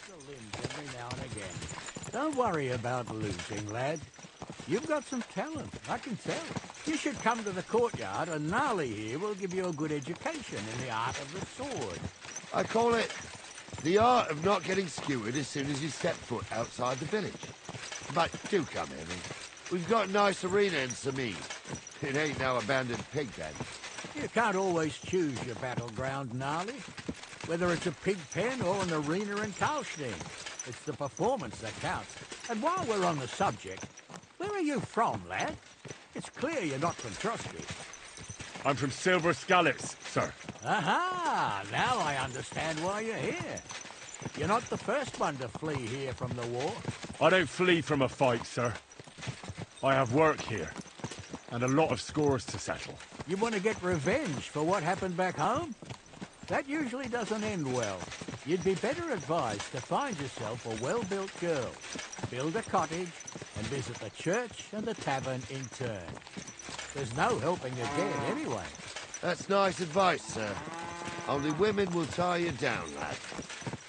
the limbs every now and again. Don't worry about losing, lad. You've got some talent, I can tell. You should come to the courtyard, and Gnarly here will give you a good education in the art of the sword. I call it the art of not getting skewered as soon as you step foot outside the village. But do come, Henry. We've got a nice arena in Sameen. It ain't no abandoned pig pen. You can't always choose your battleground, Gnarly. Whether it's a pig pen or an arena in Karlstein. It's the performance that counts. And while we're on the subject, where are you from, lad? It's clear you're not from Trusky. I'm from Silver Scallops, sir. Aha! Now I understand why you're here. You're not the first one to flee here from the war. I don't flee from a fight, sir. I have work here, and a lot of scores to settle. You want to get revenge for what happened back home? That usually doesn't end well. You'd be better advised to find yourself a well-built girl, build a cottage, and visit the church and the tavern in turn. There's no helping a dead anyway. That's nice advice, sir. Only women will tie you down, lad.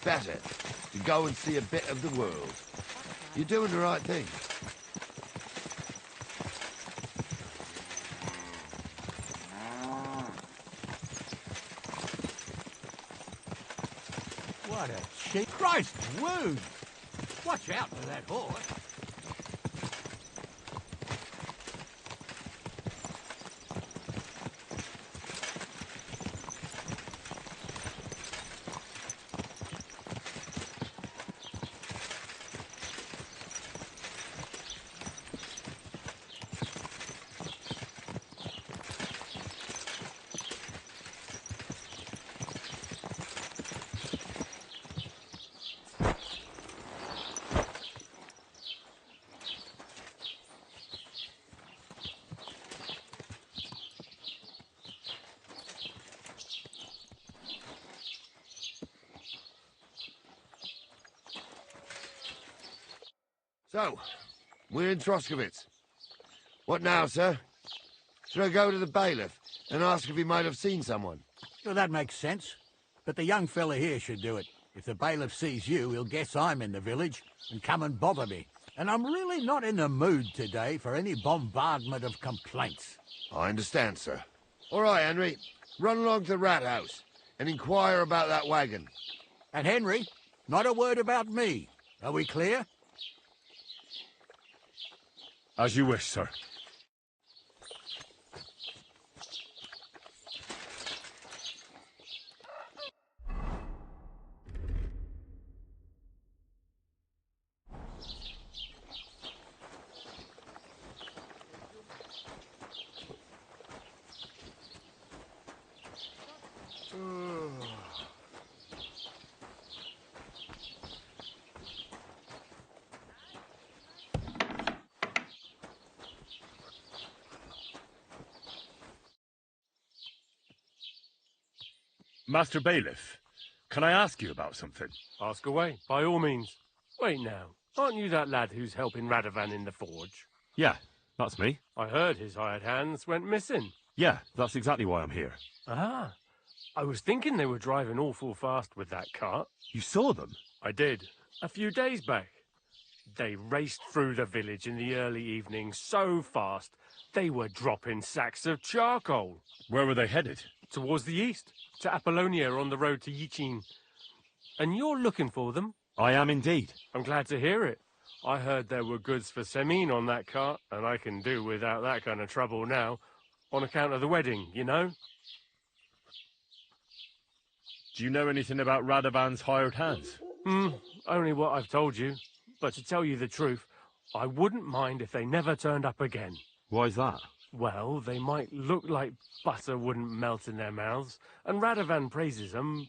Better to go and see a bit of the world. You're doing the right thing. What a cheap... Christ, wound! Watch out for that horse. So, we're in Troskowitz. What now, sir? Should I go to the bailiff and ask if he might have seen someone? Well, that makes sense. But the young fella here should do it. If the bailiff sees you, he'll guess I'm in the village and come and bother me. And I'm really not in the mood today for any bombardment of complaints. I understand, sir. All right, Henry. Run along to the rat house and inquire about that wagon. And Henry, not a word about me. Are we clear? As you wish, sir. Master Bailiff, can I ask you about something? Ask away, by all means. Wait now, aren't you that lad who's helping Radovan in the forge? Yeah, that's me. I heard his hired hands went missing. Yeah, that's exactly why I'm here. Ah, I was thinking they were driving awful fast with that cart. You saw them? I did, a few days back. They raced through the village in the early evening so fast, they were dropping sacks of charcoal. Where were they headed? Towards the east, to Apollonia on the road to Yichin. And you're looking for them? I am indeed. I'm glad to hear it. I heard there were goods for Semine on that cart, and I can do without that kind of trouble now, on account of the wedding, you know? Do you know anything about Radovan's hired hands? Only what I've told you. But to tell you the truth, I wouldn't mind if they never turned up again. Why's that? Well, they might look like butter wouldn't melt in their mouths, and Radovan praises them,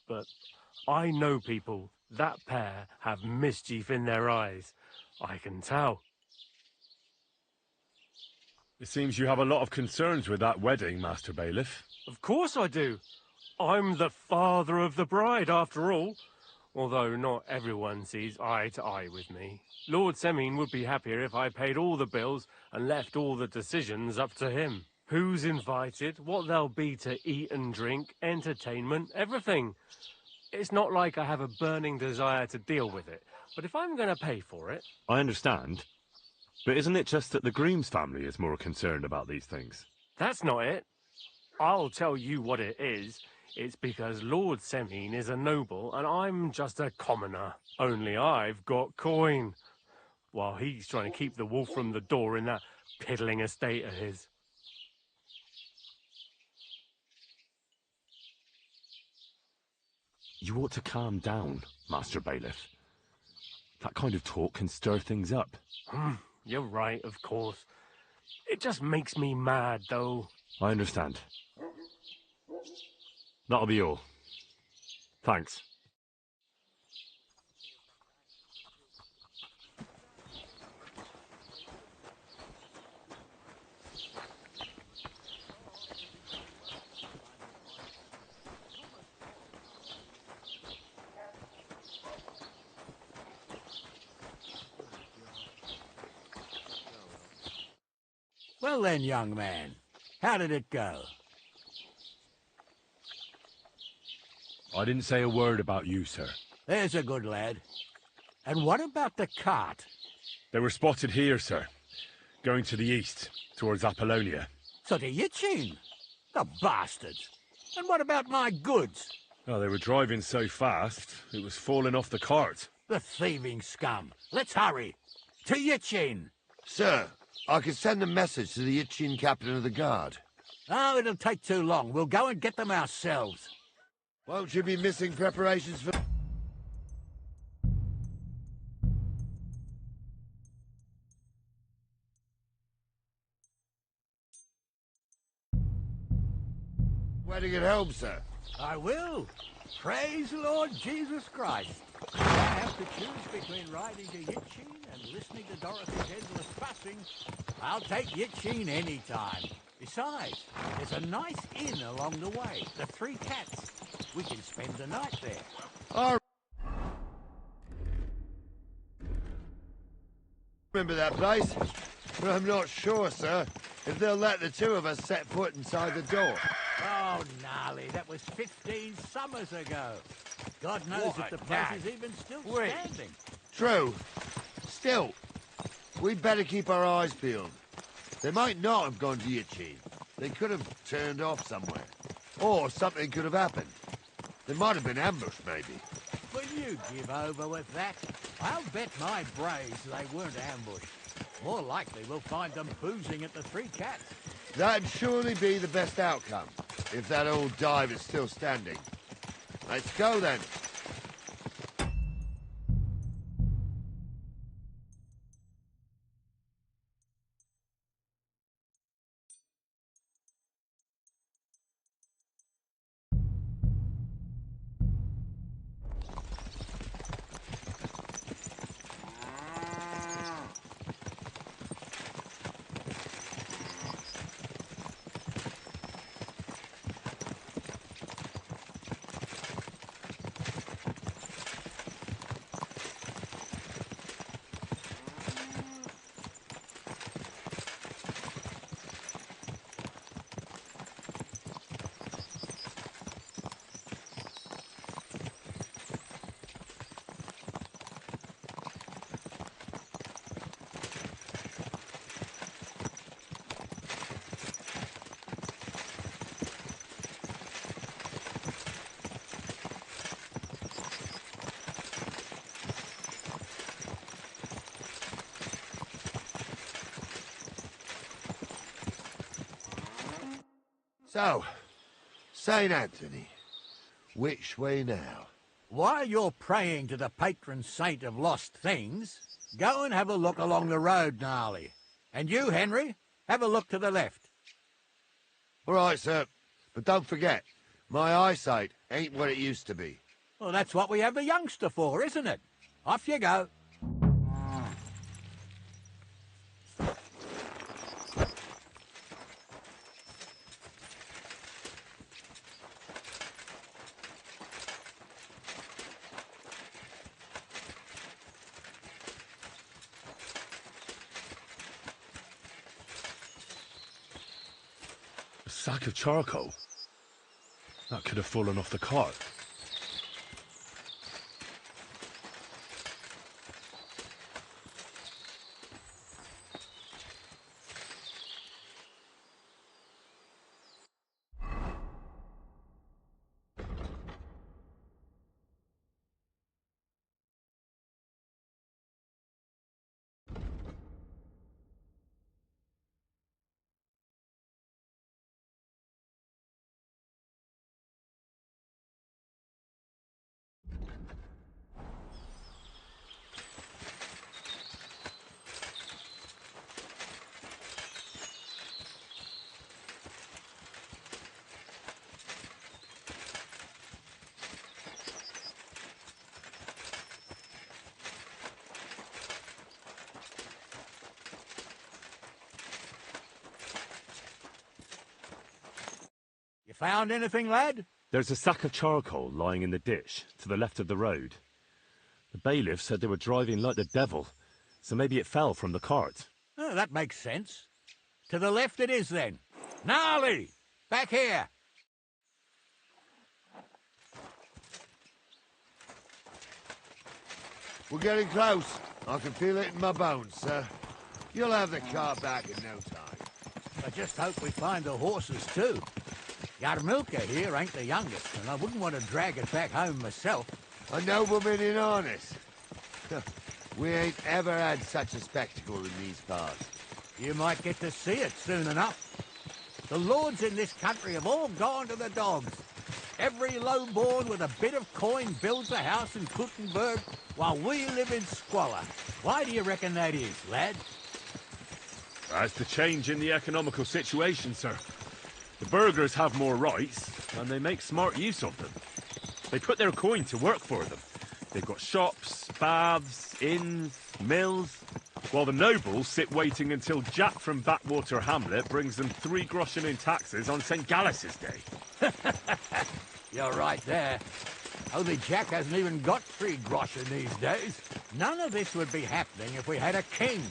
but I know people. That pair have mischief in their eyes. I can tell. It seems you have a lot of concerns with that wedding, Master Bailiff. Of course I do. I'm the father of the bride, after all. Although not everyone sees eye to eye with me. Lord Semine would be happier if I paid all the bills and left all the decisions up to him. Who's invited, what there'll be to eat and drink, entertainment, everything. It's not like I have a burning desire to deal with it, but if I'm going to pay for it... I understand. But isn't it just that the Grooms family is more concerned about these things? That's not it. I'll tell you what it is. It's because Lord Semine is a noble and I'm just a commoner. Only I've got coin, while he's trying to keep the wolf from the door in that piddling estate of his. You ought to calm down, Master Bailiff. That kind of talk can stir things up. You're right, of course. It just makes me mad, though. I understand. That'll be all. Thanks. Well then, young man, how did it go? I didn't say a word about you, sir. There's a good lad. And what about the cart? They were spotted here, sir. Going to the east, towards Apollonia. So to Yitchin? The bastards! And what about my goods? Oh, they were driving so fast, it was falling off the cart. The thieving scum! Let's hurry! To Yitchin! Sir, I can send a message to the Itchin captain of the guard. Oh, it'll take too long. We'll go and get them ourselves. Won't you be missing preparations for... wedding at home, sir? I will. Praise the Lord Jesus Christ. If I have to choose between riding to Yitchin and listening to Dorothy's endless fussing, I'll take Yitchin any time. Besides, there's a nice inn along the way, the Three Cats. We can spend the night there. I remember that place, but I'm not sure, sir, if they'll let the two of us set foot inside the door. Oh, gnarly, that was 15 summers ago. God knows if the place is even still standing. True. Still, we'd better keep our eyes peeled. They might not have gone to Yitchin. They could have turned off somewhere. Or something could have happened. They might have been ambushed, maybe. Will you give over with that? I'll bet my braves they weren't ambushed. More likely we'll find them boozing at the Three Cats. That'd surely be the best outcome, if that old dive is still standing. Let's go, then. So, St. Anthony, which way now? While you're praying to the patron saint of lost things, go and have a look along the road, Gnarly. And you, Henry, have a look to the left. All right, sir. But don't forget, my eyesight ain't what it used to be. Well, that's what we have the youngster for, isn't it? Off you go. A sack of charcoal? That could have fallen off the cart. found anything, lad? There's a sack of charcoal lying in the ditch to the left of the road. The bailiff said they were driving like the devil, so maybe it fell from the cart. Oh, that makes sense. To the left it is, then. Gnarly! Back here! We're getting close. I can feel it in my bones, sir. You'll have the car back in no time. I just hope we find the horses, too. Yarmilka here ain't the youngest, and I wouldn't want to drag it back home myself. A nobleman in harness. We ain't ever had such a spectacle in these parts. You might get to see it soon enough. The lords in this country have all gone to the dogs. Every lowborn with a bit of coin builds a house in Kuttenberg, while we live in squalor. Why do you reckon that is, lad? That's the change in the economical situation, sir. The burghers have more rights, and they make smart use of them. They put their coin to work for them. They've got shops, baths, inns, mills, while the nobles sit waiting until Jack from Backwater Hamlet brings them 3 groschen in taxes on St. Gallus's Day. You're right there. Only Jack hasn't even got 3 groschen these days. None of this would be happening if we had a king.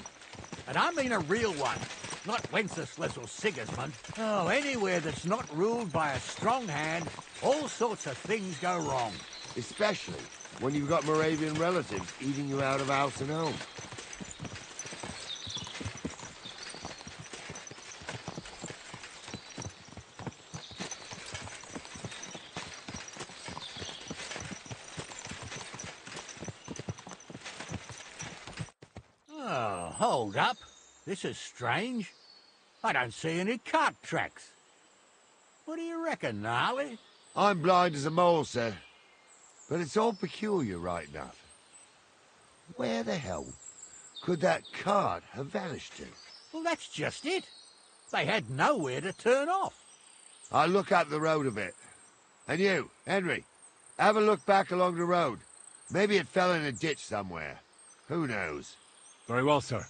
And I mean a real one, not Wenceslas or Sigismund. Oh, anywhere that's not ruled by a strong hand, all sorts of things go wrong. Especially when you've got Moravian relatives eating you out of house and home. Oh, hold up. This is strange. I don't see any cart tracks. What do you reckon, Gnarly? I'm blind as a mole, sir. But it's all peculiar right enough. Where the hell could that cart have vanished to? Well, that's just it. They had nowhere to turn off. I'll look up the road a bit. And you, Henry, have a look back along the road. Maybe it fell in a ditch somewhere. Who knows? Very well, sir.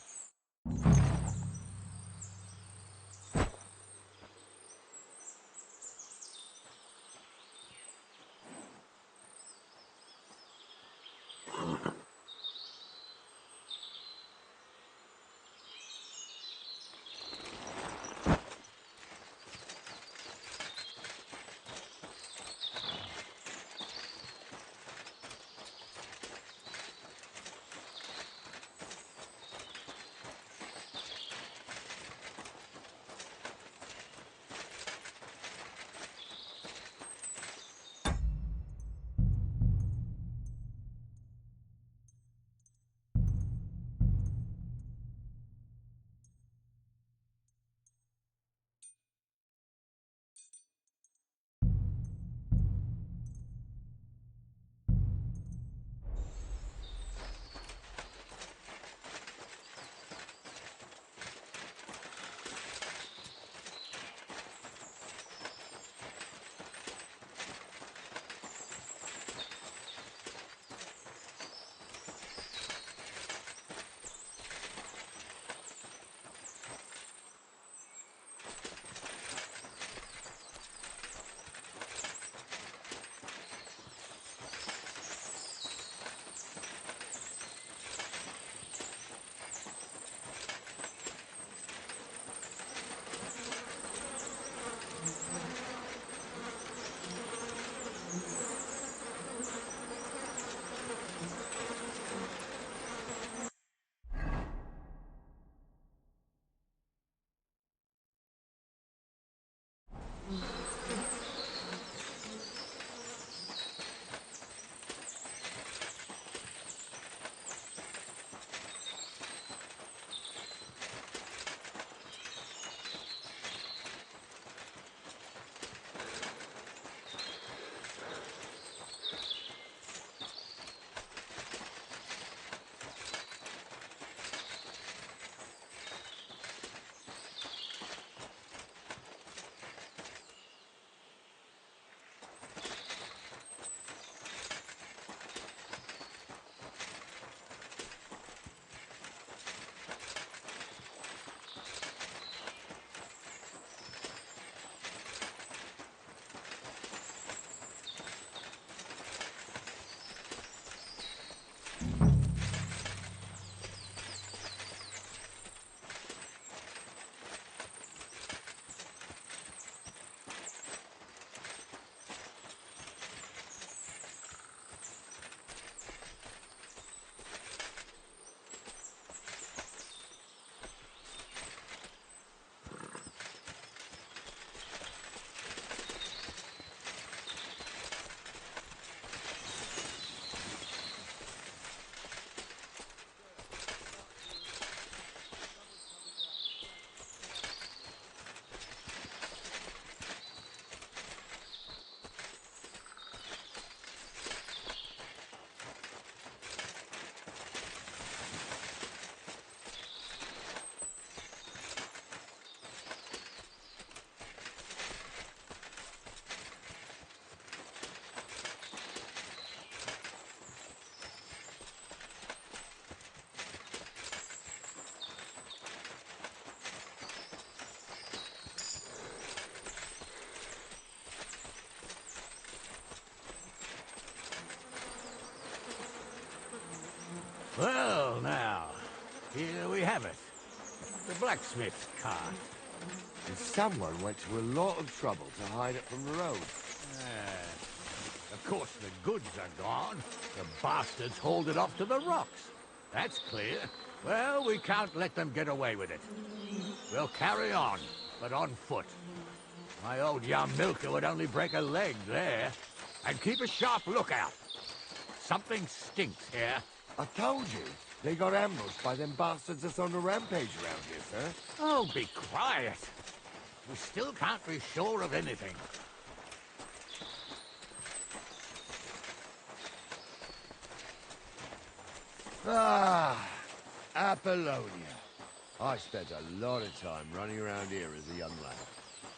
Well, now, here we have it. The blacksmith's cart. And someone went to a lot of trouble to hide it from the road. Of course, the goods are gone. The bastards hauled it off to the rocks. That's clear. Well, we can't let them get away with it. We'll carry on, but on foot. My old young milker would only break a leg there. And keep a sharp lookout. Something stinks here. I told you, they got ambushed by them bastards that's on a rampage around here, sir. Oh, be quiet. We still can't be sure of anything. Ah, Apollonia. I spent a lot of time running around here as a young lad.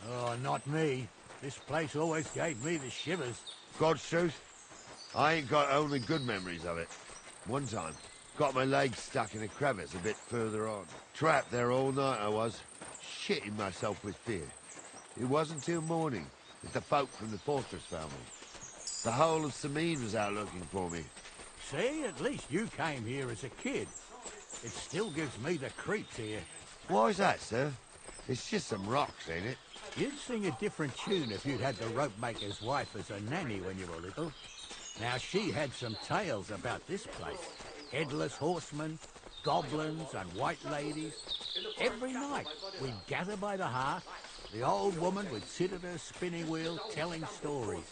Oh, not me. This place always gave me the shivers. God's truth, I ain't got only good memories of it. One time, got my leg stuck in a crevice a bit further on. Trapped there all night I was, shitting myself with fear. It wasn't till morning that the folk from the fortress found me. The whole of Sameen was out looking for me. See, at least you came here as a kid. It still gives me the creeps here. Why's that, sir? It's just some rocks, ain't it? You'd sing a different tune if you'd had the rope maker's wife as a nanny when you were little. Now, she had some tales about this place. Headless horsemen, goblins and white ladies. Every night, we'd gather by the hearth. The old woman would sit at her spinning wheel telling stories.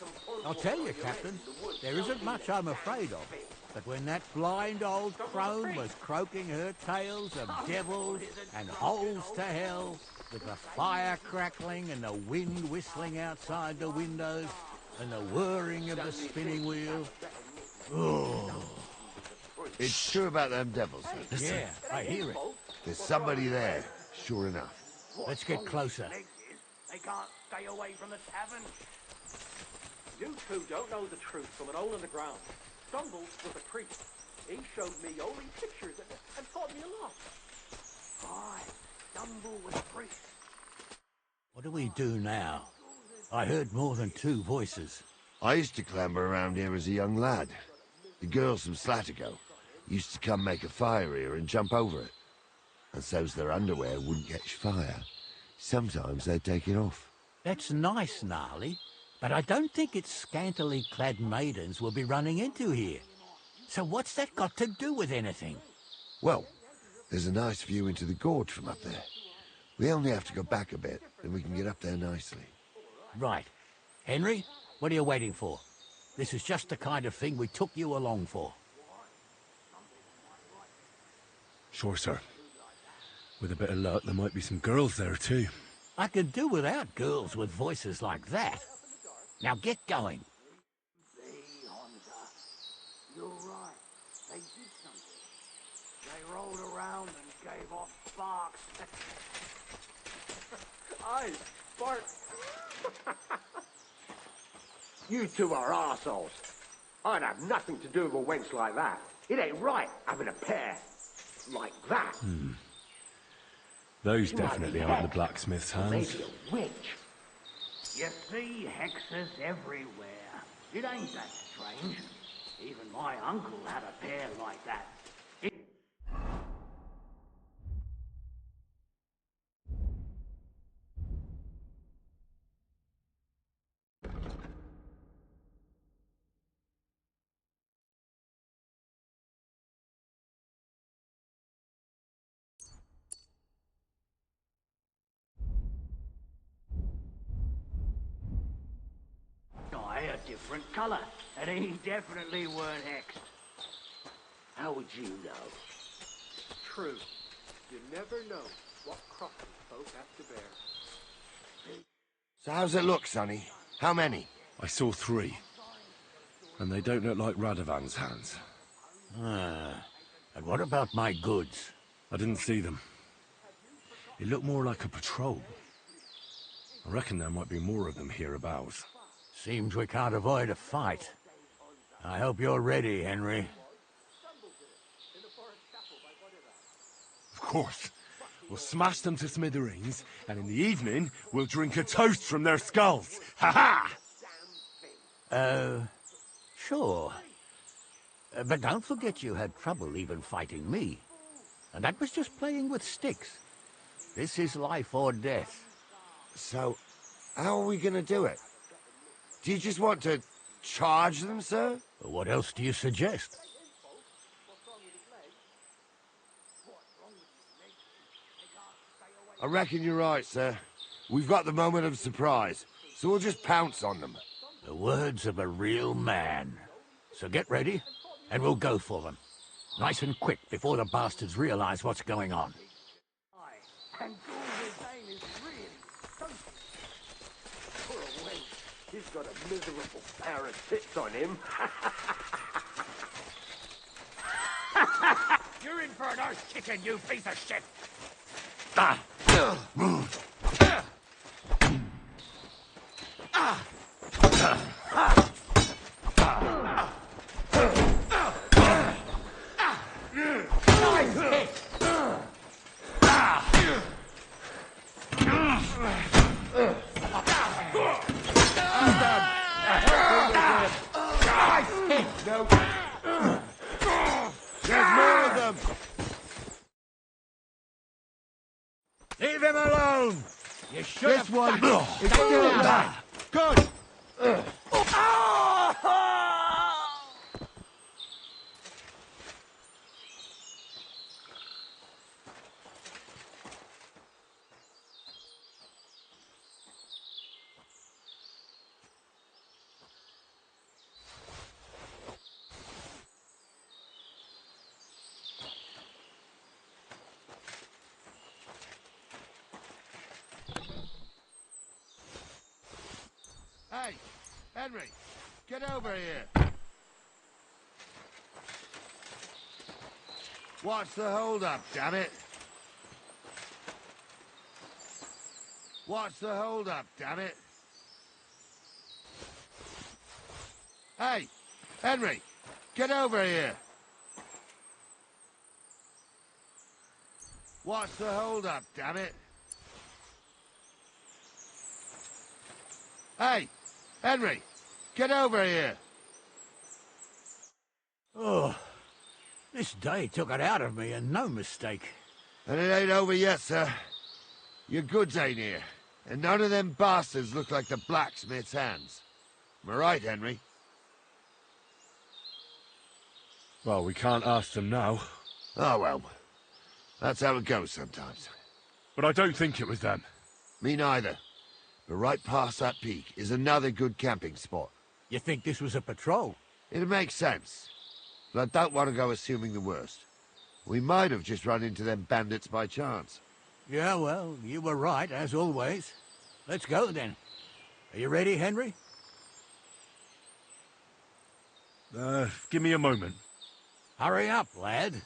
I'll tell you, Captain, there isn't much I'm afraid of. But when that blind old crone was croaking her tales of devils and holes to hell, with the fire crackling and the wind whistling outside the windows, and the whirring of the spinning wheel. Oh. It's true about them devils, sir. Listen. Yeah, I hear it. There's somebody there, sure enough. Let's get closer. They can't stay away from the tavern. You two don't know the truth from an hole in the ground. Stumbles was a priest. He showed me holy pictures and taught me a lot. Aye, Stumble was a priest. What do we do now? I heard more than two voices. I used to clamber around here as a young lad. The girls from Slattergo used to come make a fire here and jump over it. And so's their underwear wouldn't catch fire. Sometimes they'd take it off. That's nice, Gnarly, but I don't think it's scantily clad maidens we'll be running into here. So what's that got to do with anything? Well, there's a nice view into the gorge from up there. We only have to go back a bit, and we can get up there nicely. Right. Henry, what are you waiting for? This is just the kind of thing we took you along for. Sure, sir. With a bit of luck, there might be some girls there, too. I could do without girls with voices like that. Now get going. You're right. They did something. They rolled around and gave off sparks. Aye, sparks. You two are arseholes. I'd have nothing to do with a wench like that. It ain't right having a pair like that. Those definitely aren't the blacksmith's hands. Maybe a witch. You see hexes everywhere. It ain't that strange. Even my uncle had a pair like that. A different colour, and he definitely weren't hexed. How would you know? True. You never know what crosses folk have to bear. So how's it look, Sonny? How many? I saw 3. And they don't look like Radovan's hands. And what about my goods? I didn't see them. It looked more like a patrol. I reckon there might be more of them hereabouts. Seems we can't avoid a fight. I hope you're ready, Henry. Of course. We'll smash them to smithereens, and in the evening, we'll drink a toast from their skulls. Ha-ha! Sure. But don't forget you had trouble even fighting me. And that was just playing with sticks. This is life or death. So, how are we gonna do it? Do you just want to charge them, sir? What else do you suggest? I reckon you're right, sir. We've got the moment of surprise, so we'll just pounce on them. The words of a real man. So get ready, and we'll go for them. Nice and quick before the bastards realize what's going on. And Gordon is really stunted. Poor wench. He's got a miserable pair of tits on him. You're in for an arse kicking, you piece of shit! No. There's more of them. Leave him alone! You should This have one is still alive. Good. Hey, Henry, get over here. What's the hold-up, damn it? What's the hold-up, damn it? Hey, Henry, get over here. What's the hold-up, damn it? Hey, Henry, get over here. Oh, this day took it out of me, and no mistake. And it ain't over yet, sir. Your goods ain't here, and none of them bastards look like the blacksmith's hands. Am I right, Henry? Well, we can't ask them now. Oh, well. That's how it goes sometimes. But I don't think it was them. Me neither. But right past that peak is another good camping spot. You think this was a patrol? It makes sense. But I don't want to go assuming the worst. We might have just run into them bandits by chance. Yeah, well, you were right, as always. Let's go, then. Are you ready, Henry? Give me a moment. Hurry up, lad.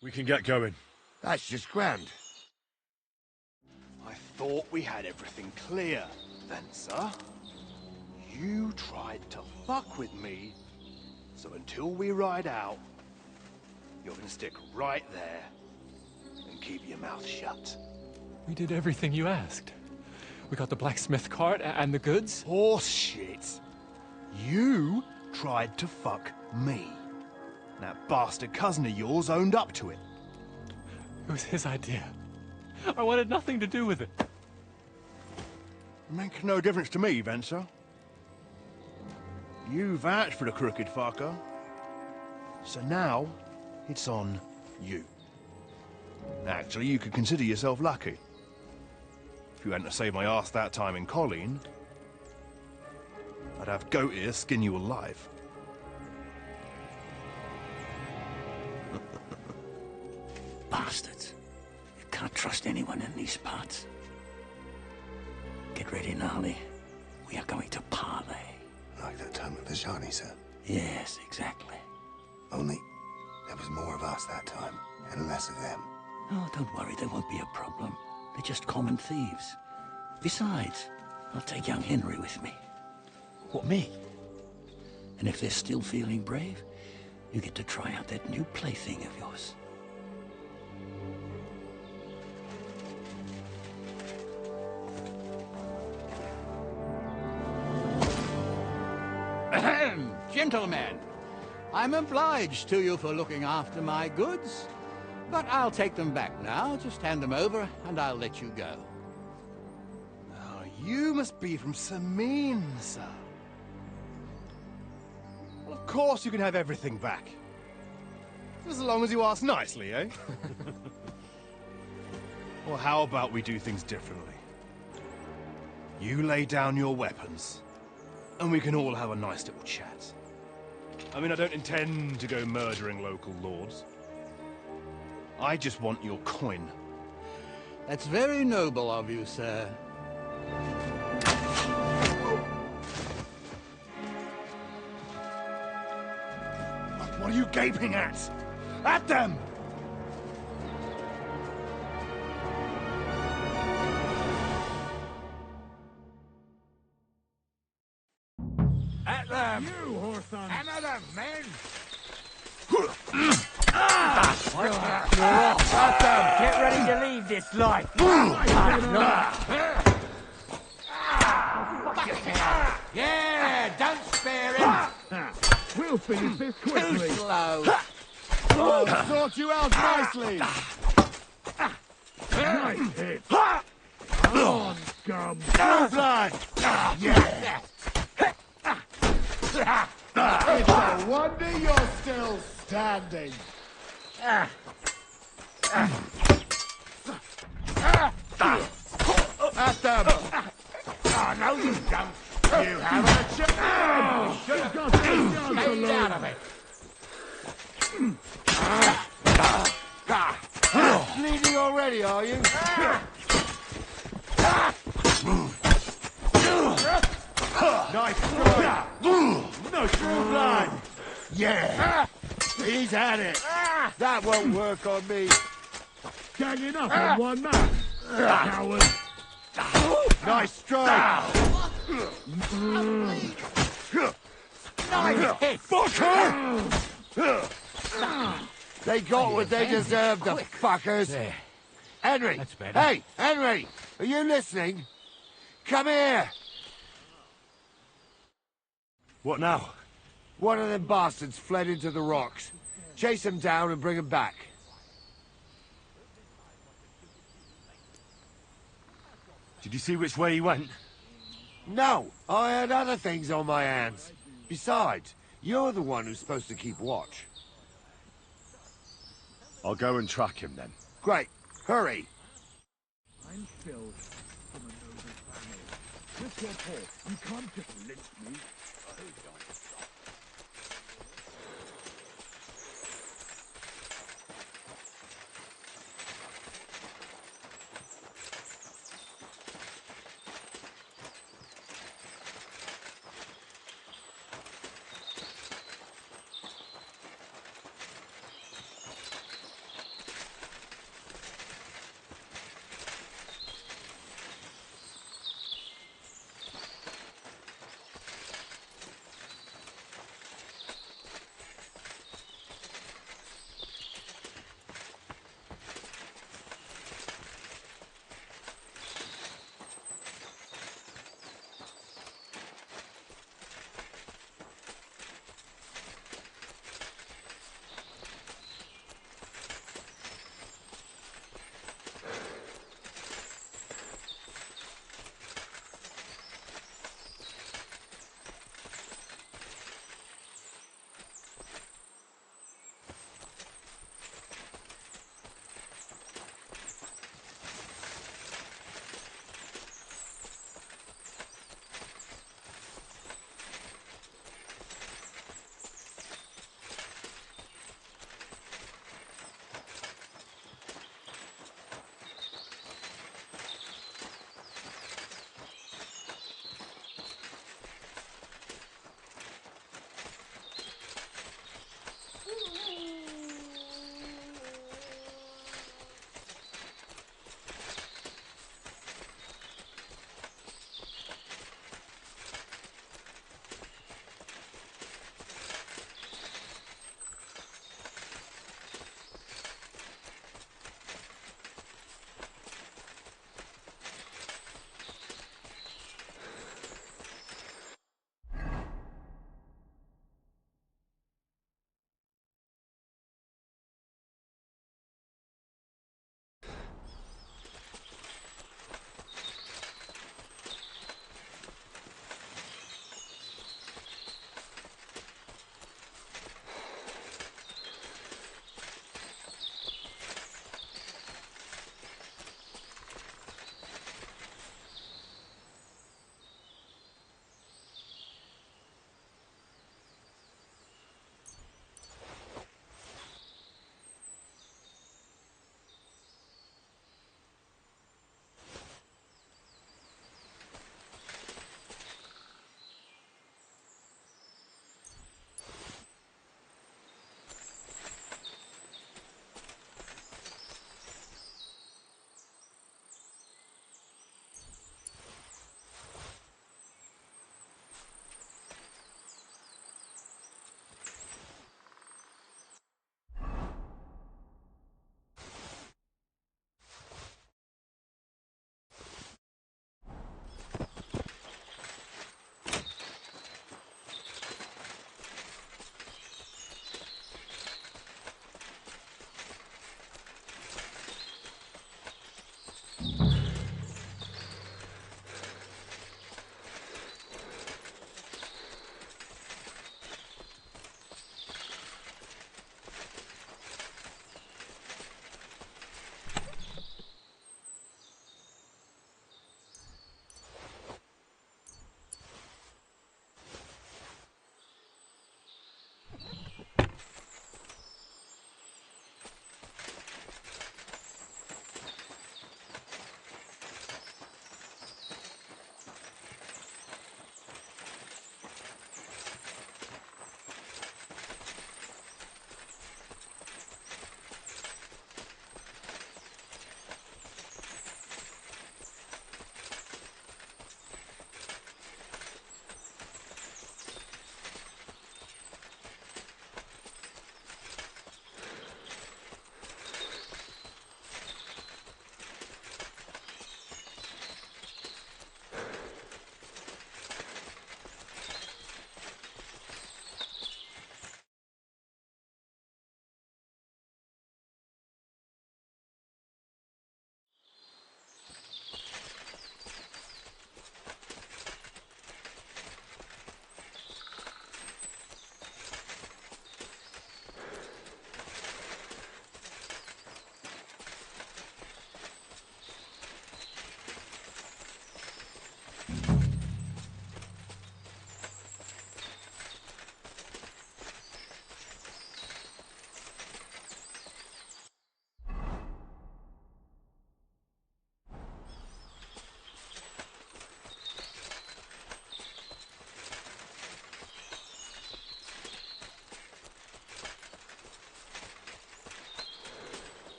We can get going. That's just grand. I thought we had everything clear. then, sir. You tried to fuck with me, so until we ride out, you're gonna stick right there and keep your mouth shut. We did everything you asked. We got the blacksmith cart and the goods. Horse shit. You tried to fuck me. That bastard cousin of yours owned up to it. It was his idea. I wanted nothing to do with it. Make no difference to me, Venser. You vouched for the crooked fucker. So now, it's on you. Actually, you could consider yourself lucky. If you hadn't saved my ass that time in Colleen, I'd have goat ear skin you alive. Bastards. You can't trust anyone in these parts. Get ready, Gnarly. We are going to parley. Like that time with the Shani, sir? Yes, exactly. Only there was more of us that time, and less of them. Oh, don't worry, there won't be a problem. They're just common thieves. Besides, I'll take young Henry with me. What, me? And if they're still feeling brave, you get to try out that new plaything of yours. Ahem, gentlemen, I'm obliged to you for looking after my goods, but I'll take them back now. Just hand them over, and I'll let you go. Oh, you must be from Samin, sir. Well, of course you can have everything back. Just as long as you ask nicely, eh? Well, how about we do things differently? You lay down your weapons, and we can all have a nice little chat. I mean, I don't intend to go murdering local lords. I just want your coin. That's very noble of you, sir. What are you gaping at? At them! At them! You, Horson! Hammer them, men! Get ready to leave this life. Yeah, don't spare him! We'll finish this Too quickly. slow! I'll sort you out nicely. Nice hit. Come on, scum. No blood. Yeah. It's a wonder you're still standing. At them. Oh, no, you don't! You haven't a chance. Just got this down to Stay out of it! Bleeding already, are you? Nice strike. No true blood. Yeah. He's had it. That won't work on me. Ganging up on one man. Coward. Nice strike. Nice hit! They got what they deserved, the fuckers. There. Henry! That's better. Hey, Henry! Are you listening? Come here! What now? One of them bastards fled into the rocks. Chase him down and bring him back. Did you see which way he went? No, I had other things on my hands. Besides, you're the one who's supposed to keep watch. I'll go and track him then. Great. Hurry. I'm still from a noble family. With your horse, you can't just lynch me.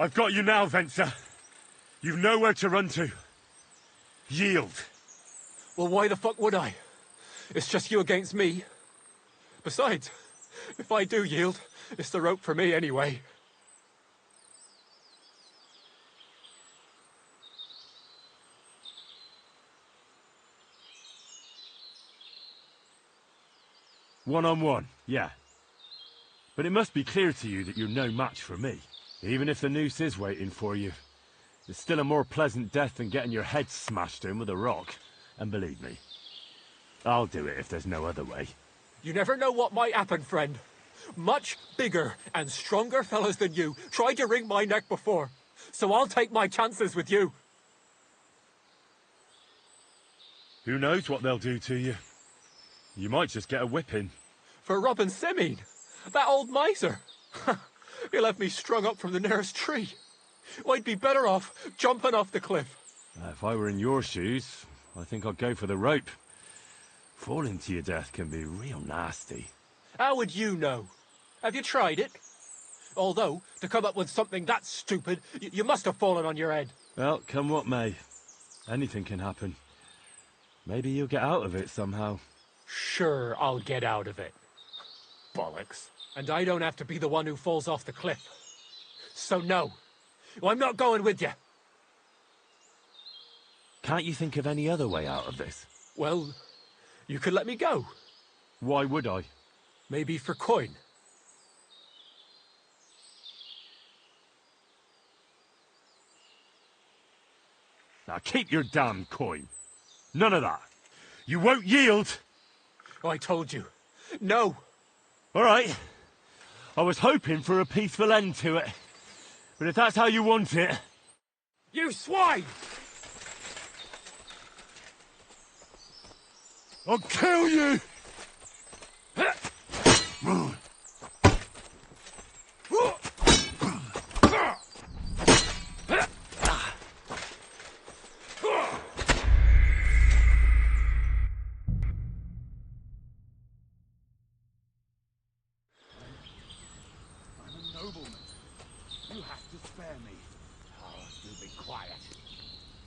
I've got you now, Venser. You've nowhere to run to. Yield. Well, why the fuck would I? It's just you against me. Besides, if I do yield, it's the rope for me anyway. One-on-one, yeah. But it must be clear to you that you're no match for me. Even if the noose is waiting for you, it's still a more pleasant death than getting your head smashed in with a rock. And believe me, I'll do it if there's no other way. You never know what might happen, friend. Much bigger and stronger fellas than you tried to wring my neck before, so I'll take my chances with you. Who knows what they'll do to you? You might just get a whipping. For robbing Semine, that old miser. He'll have me strung up from the nearest tree. I'd be better off jumping off the cliff. If I were in your shoes, I think I'd go for the rope. Falling to your death can be real nasty. How would you know? Have you tried it? Although, to come up with something that stupid, you must have fallen on your head. Well, come what may. Anything can happen. Maybe you'll get out of it somehow. Sure, I'll get out of it. Bollocks. And I don't have to be the one who falls off the cliff. So no, I'm not going with you. Can't you think of any other way out of this? Well, you could let me go. Why would I? Maybe for coin. Now keep your damn coin. None of that. You won't yield. Oh, I told you. No. All right. I was hoping for a peaceful end to it. But if that's how you want it... You swine! I'll kill you!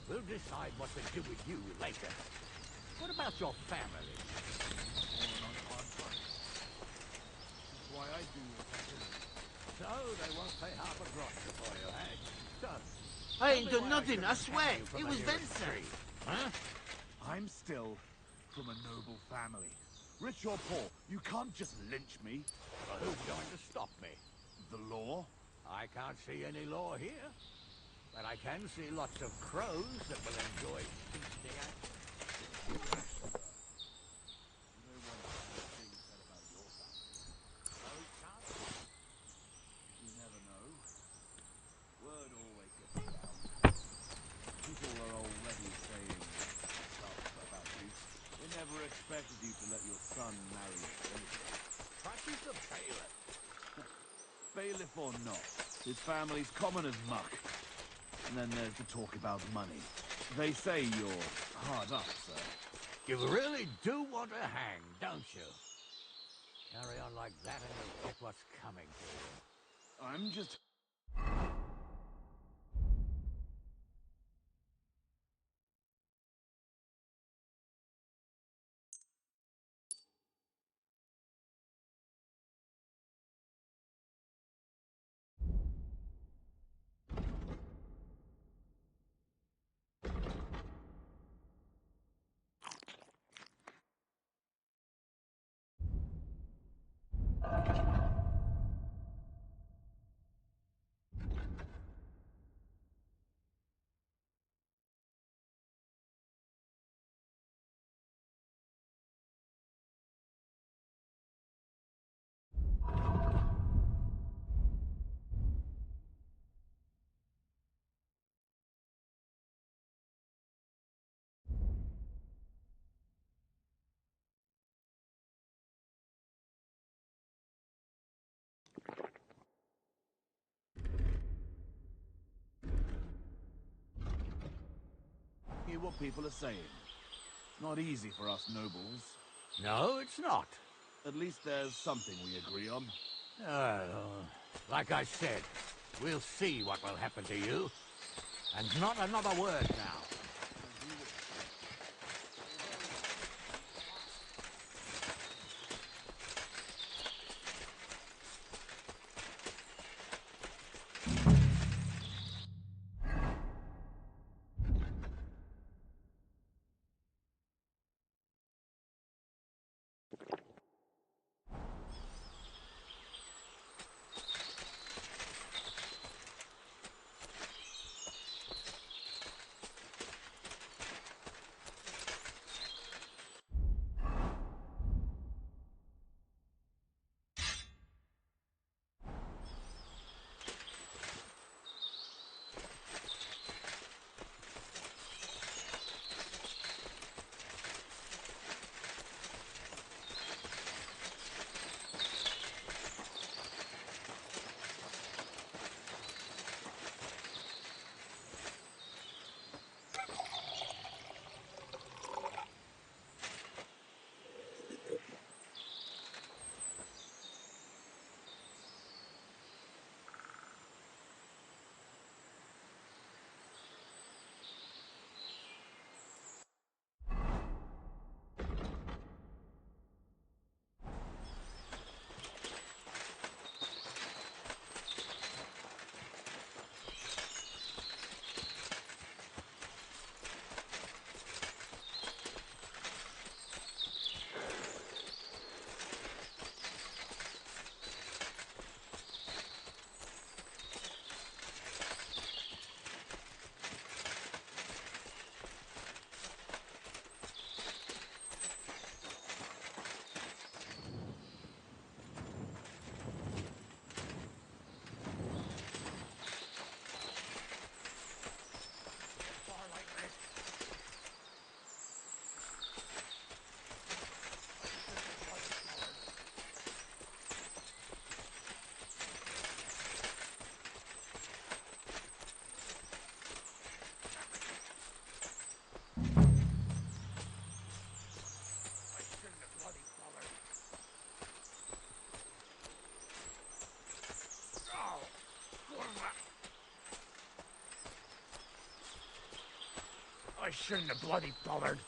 We'll decide what to do with you later. What about your family? That's why I do what I do. So they won't pay half a grosh for you, eh? So, I ain't done nothing, I swear. It was Vincent. huh? I'm still from a noble family. Rich or poor, you can't just lynch me. Well, who's going to stop me? The law? I can't see any law here. But I can see lots of crows that will enjoy feasting at. You never know. Word always gets around. People are already saying stuff about you. They never expected you to let your son marry a bailiff. Practice the bailiff. Bailiff or not, his family's common as muck. And then there's the talk about money. They say you're hard up, sir. You really do want to hang, don't you? Carry on like that and you'll get what's coming to you. I'm just... Hear what people are saying. It's not easy for us nobles. No, it's not. At least there's something we agree on. Like I said, we'll see what will happen to you. And not another word now. I shouldn't have bloody bothered.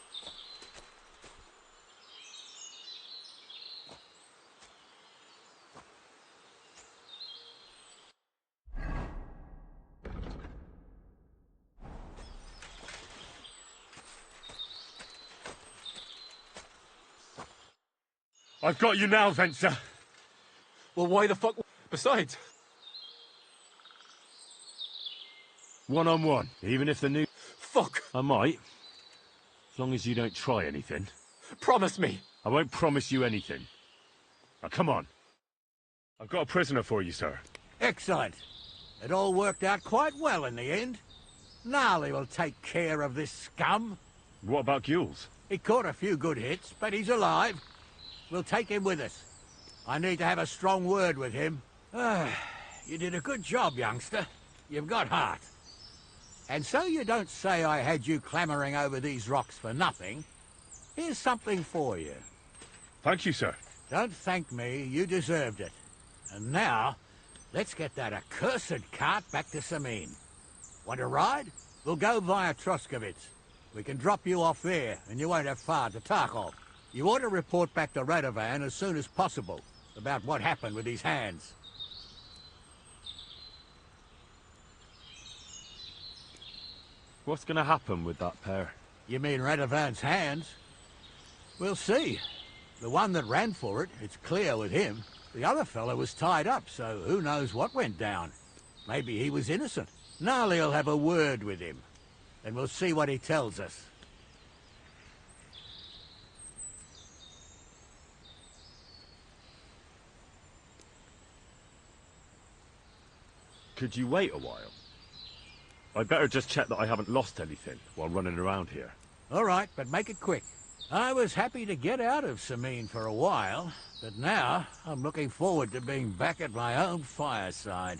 I've got you now, Venser. Well, why the fuck? Besides... One-on-one, even if the new... Fuck! I might. As long as you don't try anything. Promise me! I won't promise you anything. Now, come on. I've got a prisoner for you, sir. Excellent. It all worked out quite well in the end. Gnarly will take care of this scum. What about Gules? He caught a few good hits, but he's alive. We'll take him with us. I need to have a strong word with him. You did a good job, youngster. You've got heart. And so you don't say I had you clambering over these rocks for nothing. Here's something for you. Thank you, sir. Don't thank me, you deserved it. And now, let's get that accursed cart back to Sameen. Want a ride? We'll go via Troskovitz. We can drop you off there, and you won't have far to Tarkov. You ought to report back to Radovan as soon as possible about what happened with his hands. What's going to happen with that pair? You mean Radovan's hands? We'll see. The one that ran for it, it's clear with him. The other fella was tied up, so who knows what went down. Maybe he was innocent. Gnarly'll have a word with him, and we'll see what he tells us. Could you wait a while? I'd better just check that I haven't lost anything while running around here. All right, but make it quick. I was happy to get out of Sameen for a while, but now I'm looking forward to being back at my own fireside.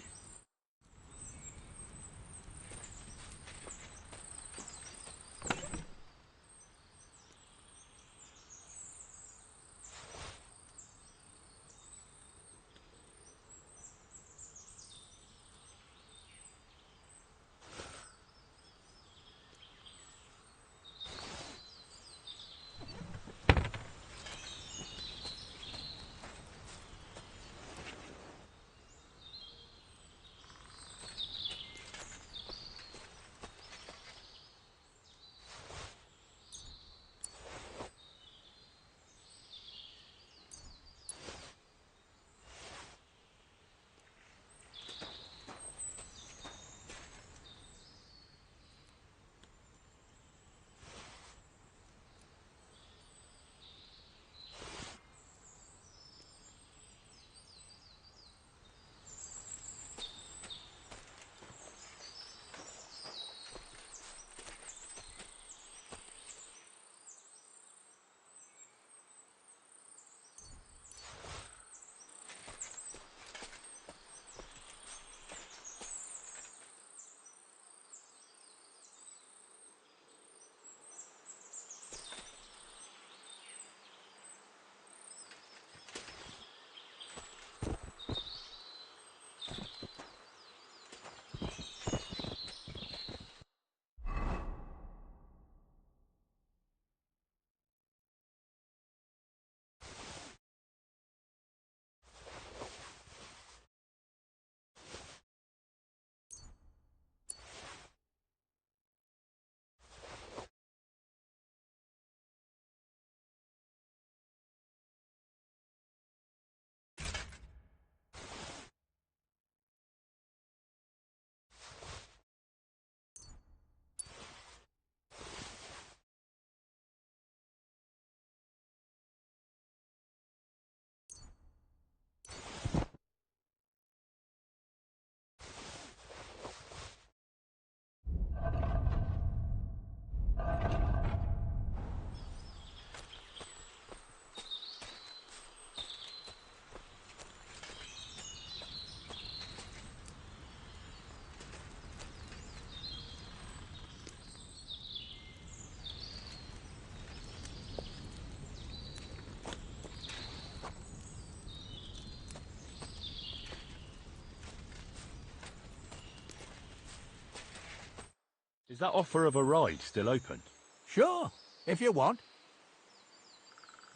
Is that offer of a ride still open? Sure, if you want.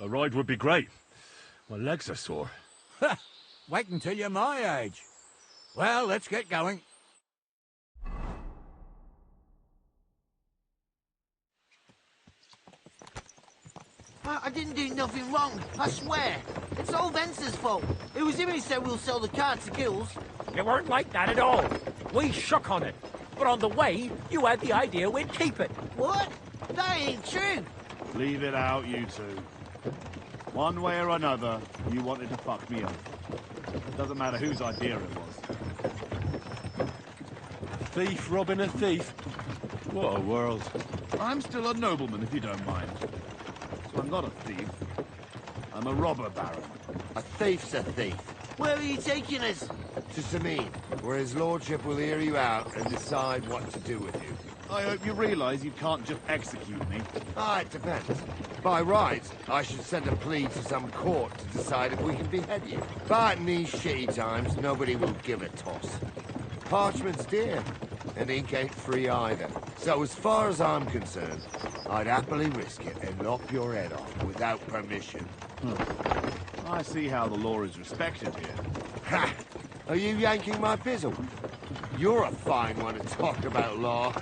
A ride would be great. My legs are sore. Wait until you're my age. Well, let's get going. I didn't do nothing wrong, I swear. It's all Vence's fault. It was him who said we'll sell the car to Gills. It weren't like that at all. We shook on it. But on the way, you had the idea we'd keep it. What? That ain't true. Leave it out, you two. One way or another, you wanted to fuck me up. Doesn't matter whose idea it was. Thief robbing a thief? What a world. I'm still a nobleman, if you don't mind. So I'm not a thief. I'm a robber baron. A thief's a thief. Where are you taking us? To Sameen, where his lordship will hear you out and decide what to do with you. I hope you realize you can't just execute me. Ah, it depends. By rights, I should send a plea to some court to decide if we can behead you. But in these shitty times, nobody will give a toss. Parchment's dear, and ink ain't free either. So as far as I'm concerned, I'd happily risk it and lop your head off without permission. I see how the law is respected here. Ha! Are you yanking my pizzle? You're a fine one to talk about law.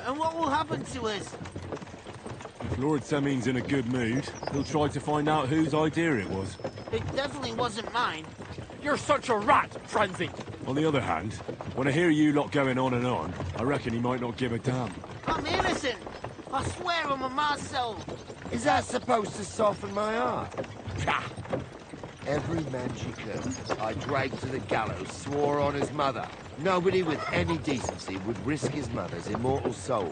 And what will happen to us? If Lord Seming's in a good mood, he'll try to find out whose idea it was. It definitely wasn't mine. You're such a rat, Francie. On the other hand, when I hear you lot going on, I reckon he might not give a damn. I'm innocent. I swear I'm a Marcel. Is that supposed to soften my heart? Pah! Every man she could, I dragged to the gallows, swore on his mother. Nobody with any decency would risk his mother's immortal soul,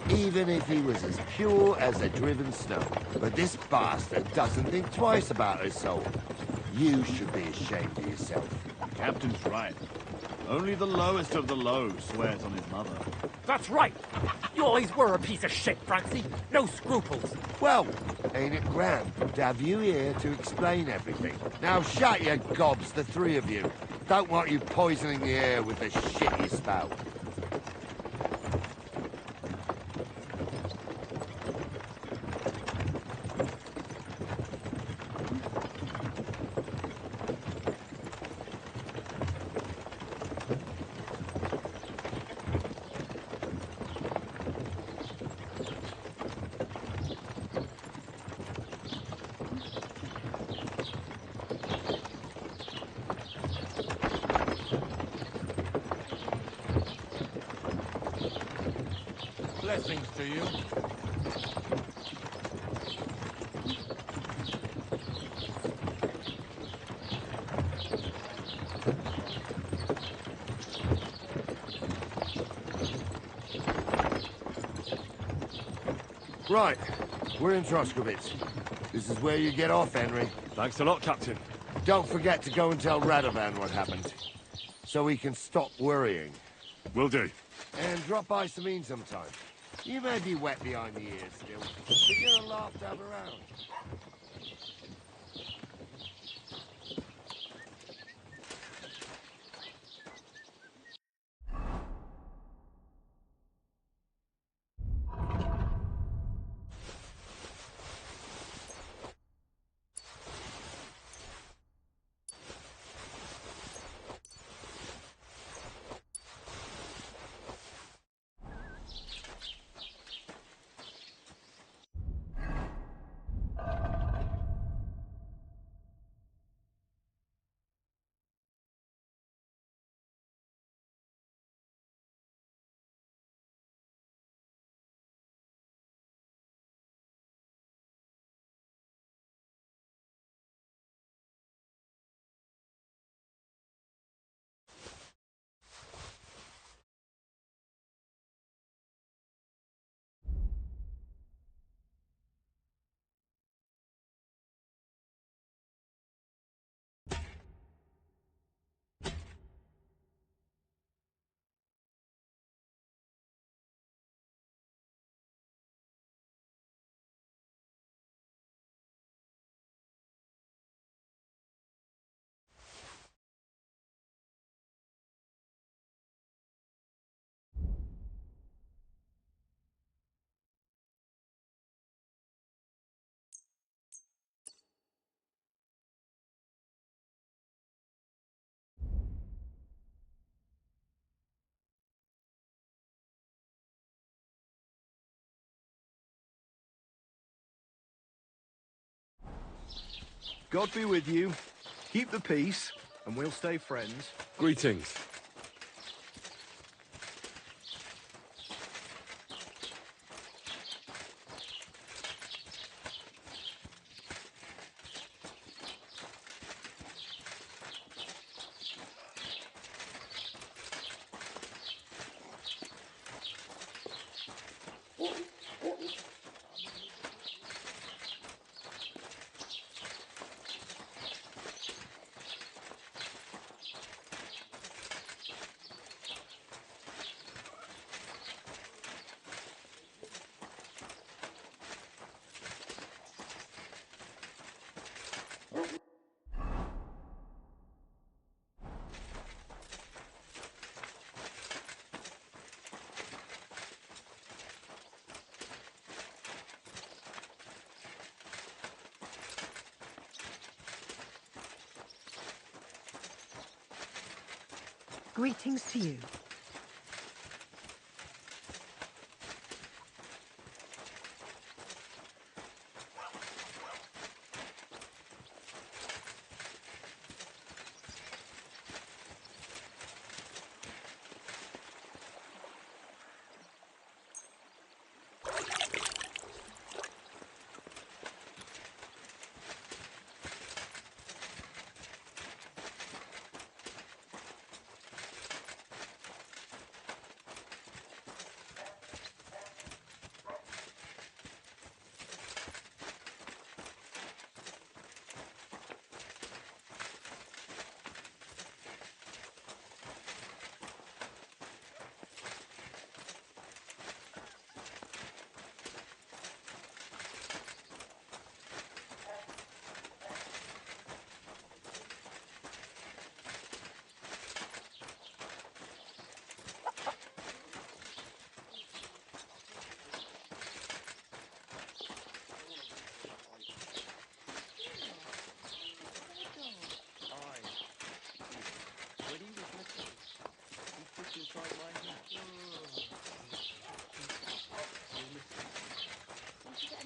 even if he was as pure as a driven snow. But this bastard doesn't think twice about her soul. You should be ashamed of yourself. The captain's right. Only the lowest of the low swears on his mother. That's right. You always were a piece of shit, Francie. No scruples. Well, ain't it grand to have you here to explain everything? Now shut your gobs, the three of you. Don't want you poisoning the air with the shit you spout. Blessings to you. Right, we're in Troskowitz. This is where you get off, Henry. Thanks a lot, Captain. Don't forget to go and tell Radovan what happened, so he can stop worrying. Will do. And drop by Sameen sometime. You may be wet behind the ears still, but you're a laugh to have around. God be with you. Keep the peace, and we'll stay friends. Greetings. Greetings to you.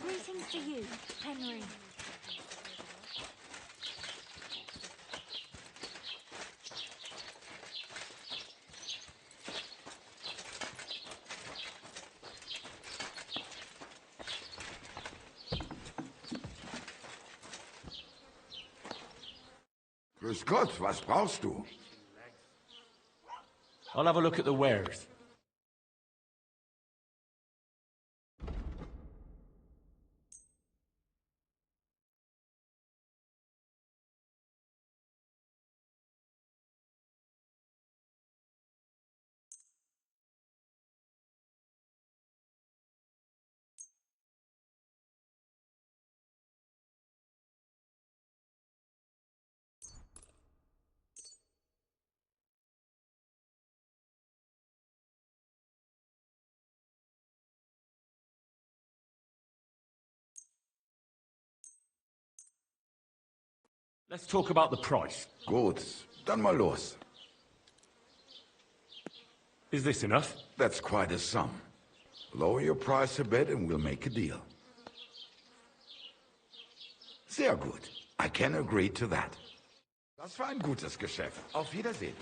Greetings to you, Henry. Grüß Gott, was brauchst du? I'll have a look at the wares. Let's talk about the price. Gut, dann mal los. Is this enough? That's quite a sum. Lower your price a bit and we'll make a deal. Sehr gut. I can agree to that. Das war ein gutes Geschäft. Auf Wiedersehen.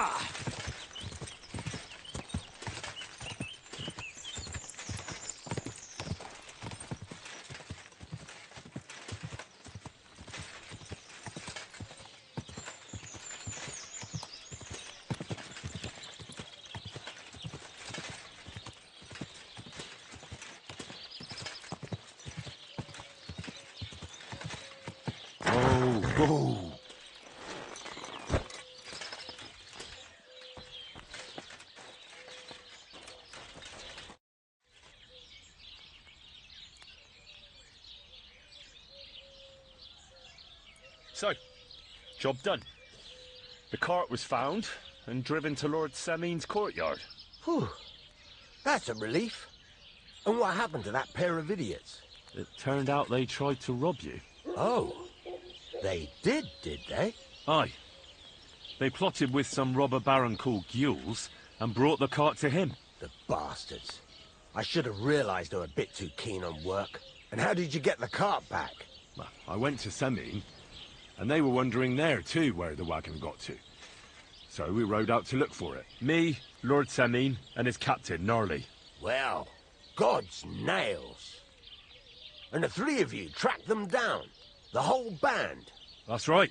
Ah! Oh. So, job done. The cart was found and driven to Lord Semin's courtyard. Whew. That's a relief. And what happened to that pair of idiots? It turned out they tried to rob you. Oh. They did they? Aye. They plotted with some robber baron called Gules and brought the cart to him. The bastards. I should have realized they were a bit too keen on work. And how did you get the cart back? Well, I went to Semin, and they were wondering there too where the wagon got to. So we rode out to look for it. Me, Lord Semin, and his captain, Gnarly. Well, God's nails. And the three of you tracked them down? The whole band? That's right.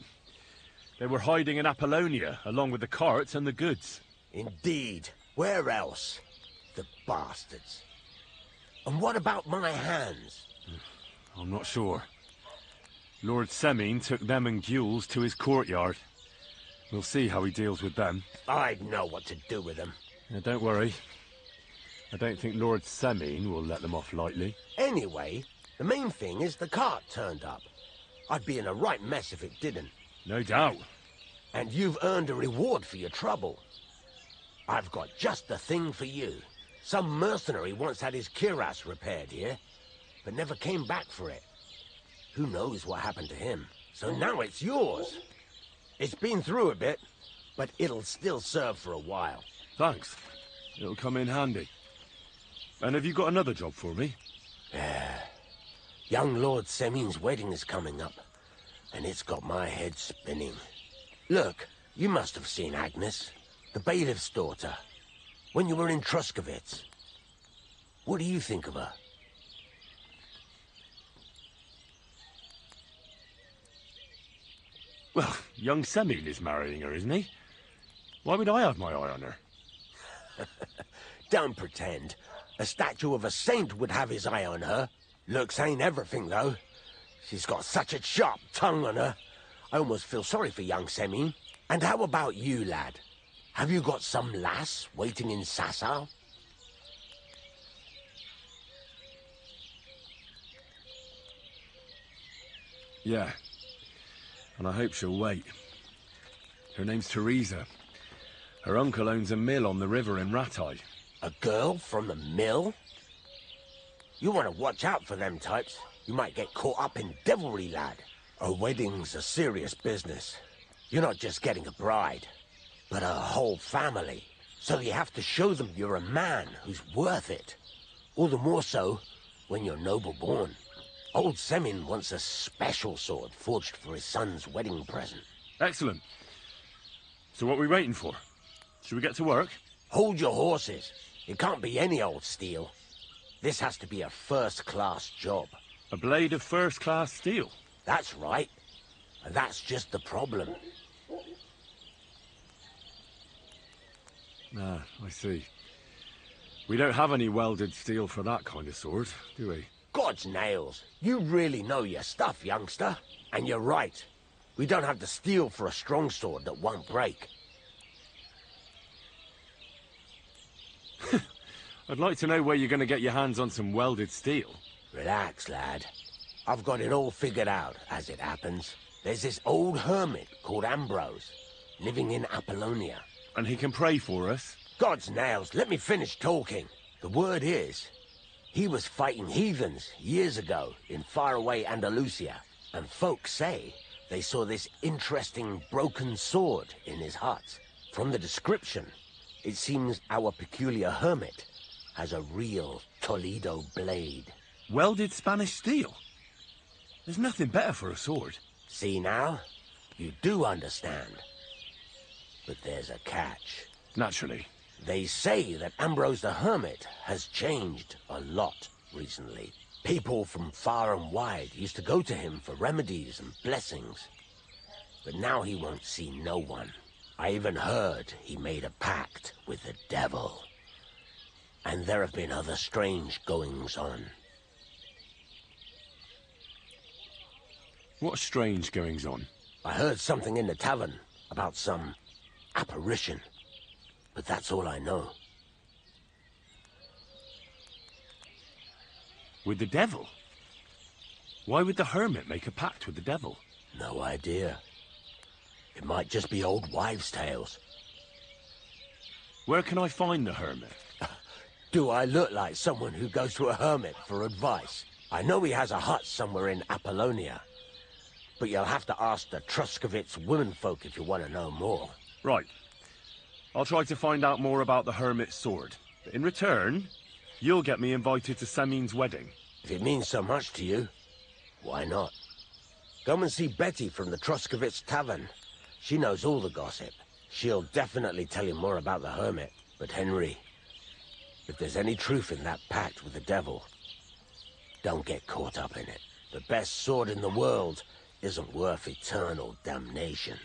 They were hiding in Apollonia, along with the carts and the goods. Indeed. Where else? The bastards. And what about my hands? I'm not sure. Lord Semin took them and Gules to his courtyard. We'll see how he deals with them. I'd know what to do with them. Now, don't worry. I don't think Lord Semin will let them off lightly. Anyway, the main thing is the cart turned up. I'd be in a right mess if it didn't. No doubt. And you've earned a reward for your trouble. I've got just the thing for you. Some mercenary once had his cuirass repaired here, but never came back for it. Who knows what happened to him? So now it's yours. It's been through a bit, but it'll still serve for a while. Thanks. It'll come in handy. And have you got another job for me? Young Lord Semin's wedding is coming up, and it's got my head spinning. Look, you must have seen Agnes, the bailiff's daughter, when you were in Truscovitz. What do you think of her? Well, young Semin is marrying her, isn't he? Why would I have my eye on her? Don't pretend. A statue of a saint would have his eye on her. Looks ain't everything, though. She's got such a sharp tongue on her. I almost feel sorry for young Semin. And how about you, lad? Have you got some lass waiting in Sasau? Yeah. And I hope she'll wait. Her name's Teresa. Her uncle owns a mill on the river in Ratai. A girl from the mill? You want to watch out for them types. You might get caught up in devilry, lad. A wedding's a serious business. You're not just getting a bride, but a whole family. So you have to show them you're a man who's worth it. All the more so when you're noble-born. Old Semin wants a special sword forged for his son's wedding present. Excellent. So what are we waiting for? Should we get to work? Hold your horses. It can't be any old steel. This has to be a first-class job. A blade of first-class steel? That's right. And that's just the problem. Ah, I see. We don't have any welded steel for that kind of sword, do we? God's nails. You really know your stuff, youngster. And you're right. We don't have the steel for a strong sword that won't break. I'd like to know where you're going to get your hands on some welded steel. Relax, lad. I've got it all figured out, as it happens. There's this old hermit called Ambrose, living in Apollonia. And he can pray for us? God's nails, let me finish talking. The word is, he was fighting heathens years ago in faraway Andalusia. And folks say they saw this interesting broken sword in his hut. From the description, it seems our peculiar hermit has a real Toledo blade. Welded Spanish steel? There's nothing better for a sword. See now? You do understand. But there's a catch. Naturally. They say that Ambrose the Hermit has changed a lot recently. People from far and wide used to go to him for remedies and blessings. But now he won't see no one. I even heard he made a pact with the devil. And there have been other strange goings-on. What strange goings-on? I heard something in the tavern about some apparition. But that's all I know. With the devil? Why would the hermit make a pact with the devil? No idea. It might just be old wives' tales. Where can I find the hermit? Do I look like someone who goes to a hermit for advice? I know he has a hut somewhere in Apollonia. But you'll have to ask the Truscovitz womenfolk if you want to know more. Right. I'll try to find out more about the hermit's sword. But in return, you'll get me invited to Semin's wedding. If it means so much to you, why not? Come and see Betty from the Truscovitz Tavern. She knows all the gossip. She'll definitely tell you more about the hermit. But Henry, if there's any truth in that pact with the devil, don't get caught up in it. The best sword in the world isn't worth eternal damnation.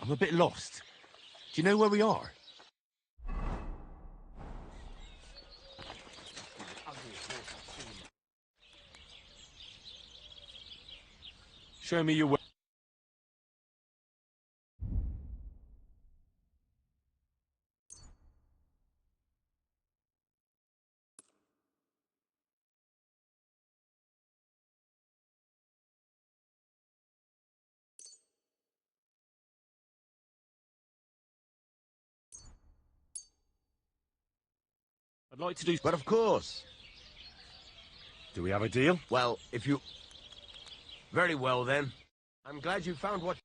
I'm a bit lost. Do you know where we are? Show me your way. I'd like to do... But of course. Do we have a deal? Well, if you... Very well, then. I'm glad you found what...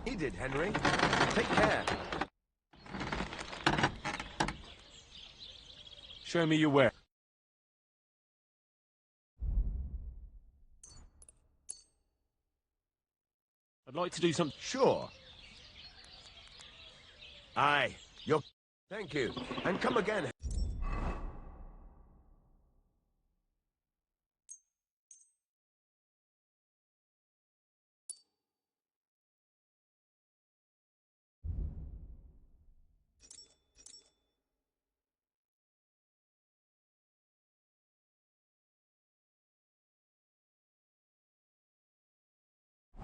He did, Henry. Take care. Show me your way. I'd like to do some... Sure. Aye, you're... Thank you. And come again.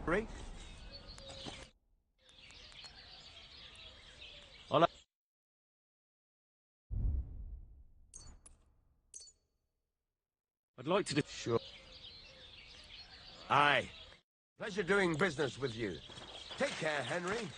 Henry? I'd like to do... Sure. Aye. Pleasure doing business with you. Take care, Henry.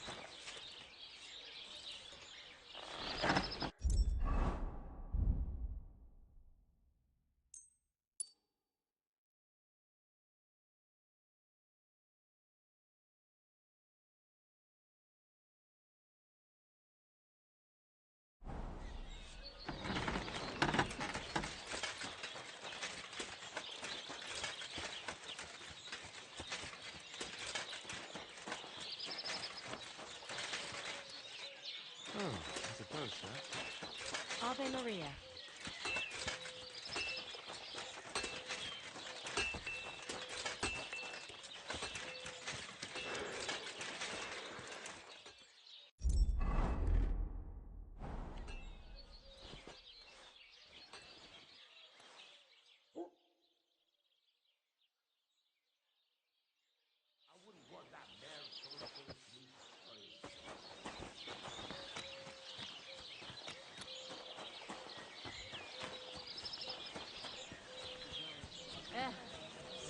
Oh, I suppose so. Ave Maria.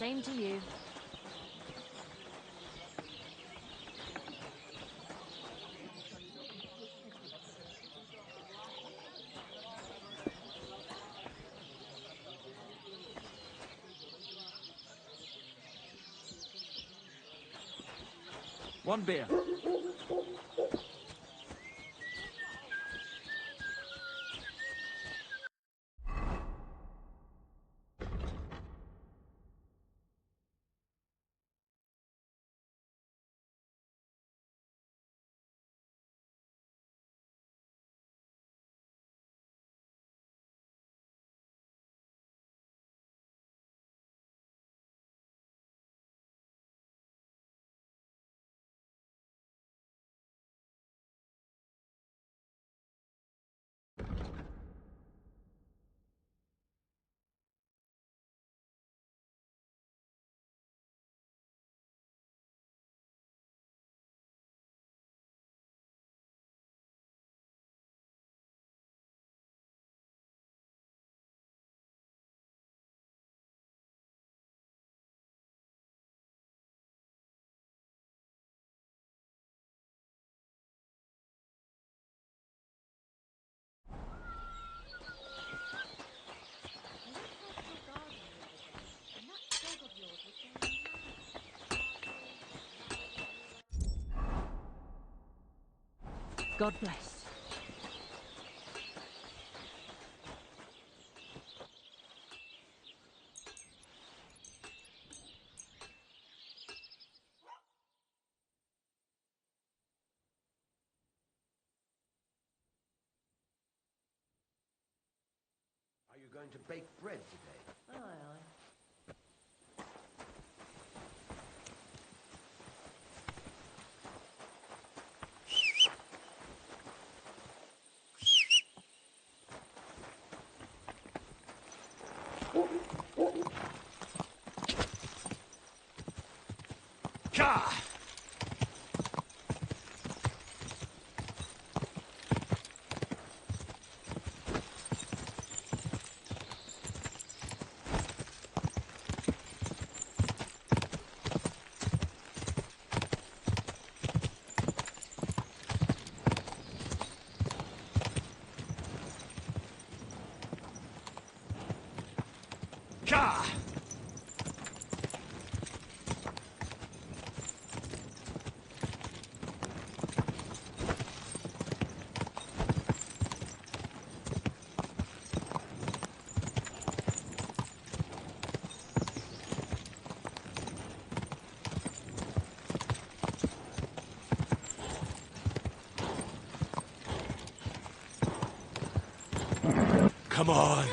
Same to you. One beer. God bless. Are you going to bake bread today? Aye, aye. Ka! Ka! Come on.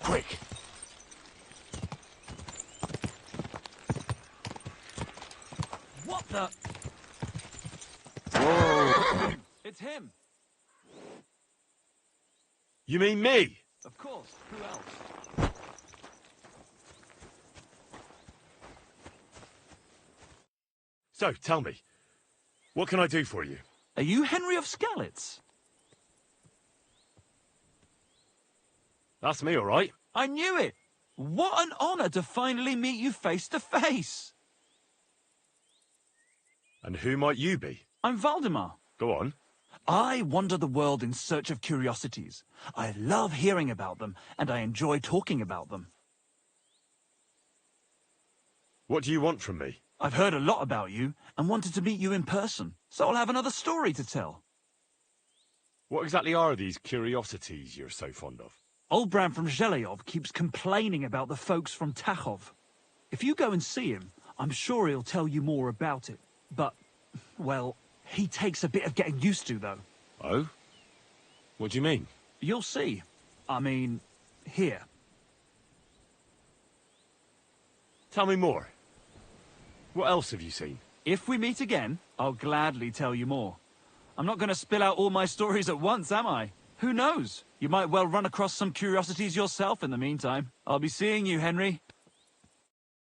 Quick! What the? It's him. You mean me? Of course. Who else? So, tell me, what can I do for you? Are you Henry of Skalitz? That's me, all right. I knew it! What an honor to finally meet you face to face! And who might you be? I'm Valdemar. Go on. I wander the world in search of curiosities. I love hearing about them, and I enjoy talking about them. What do you want from me? I've heard a lot about you, and wanted to meet you in person, so I'll have another story to tell. What exactly are these curiosities you're so fond of? Old Bram from Zheleyov keeps complaining about the folks from Tachov. If you go and see him, I'm sure he'll tell you more about it. But, well, he takes a bit of getting used to, though. Oh? What do you mean? You'll see. I mean, here. Tell me more. What else have you seen? If we meet again, I'll gladly tell you more. I'm not going to spill out all my stories at once, am I? Who knows? You might well run across some curiosities yourself in the meantime. I'll be seeing you, Henry.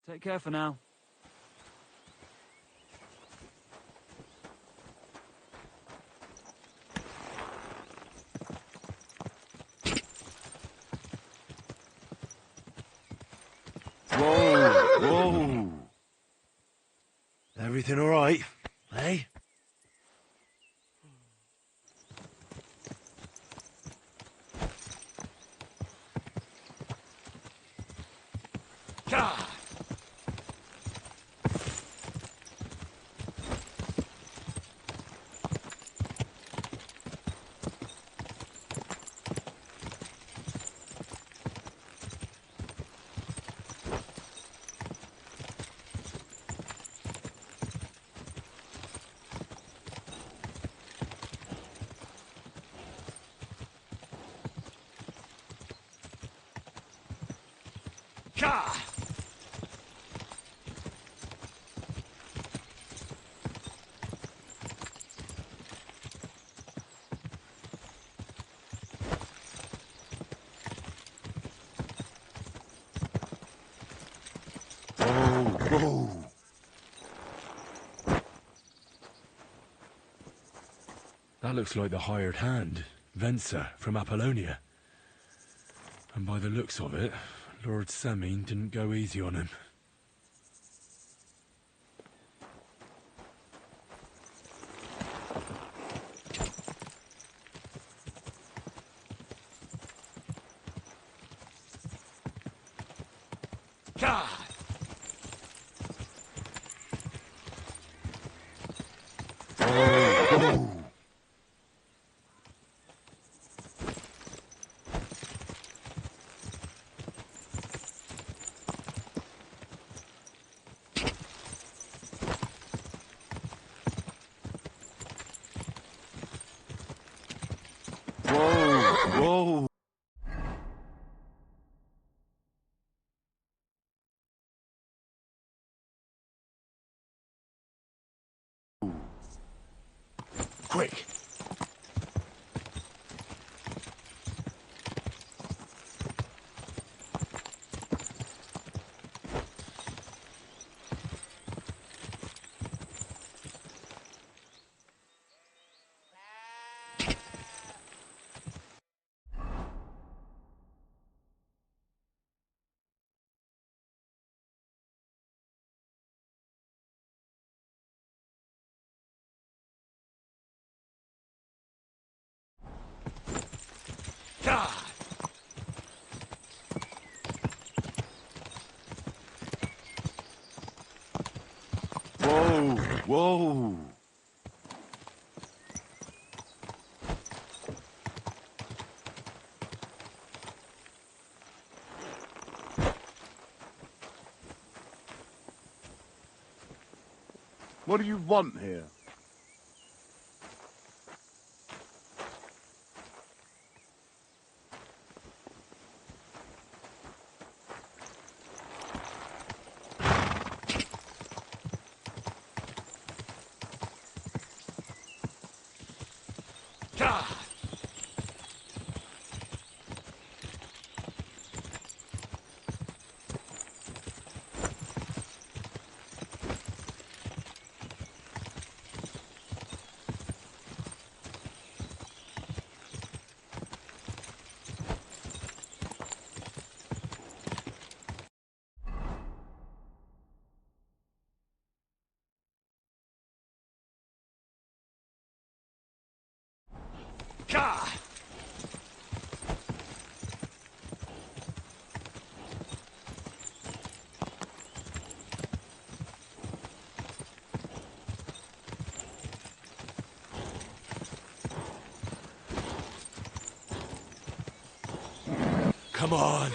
Take care for now. Whoa! Whoa! Everything all right? Hey? God! God! Whoa! That looks like the hired hand, Venser, from Apollonia. And by the looks of it, Lord Semine didn't go easy on him. God! Whoa! Whoa! Quick! God! Whoa! Whoa! What do you want here? Come on.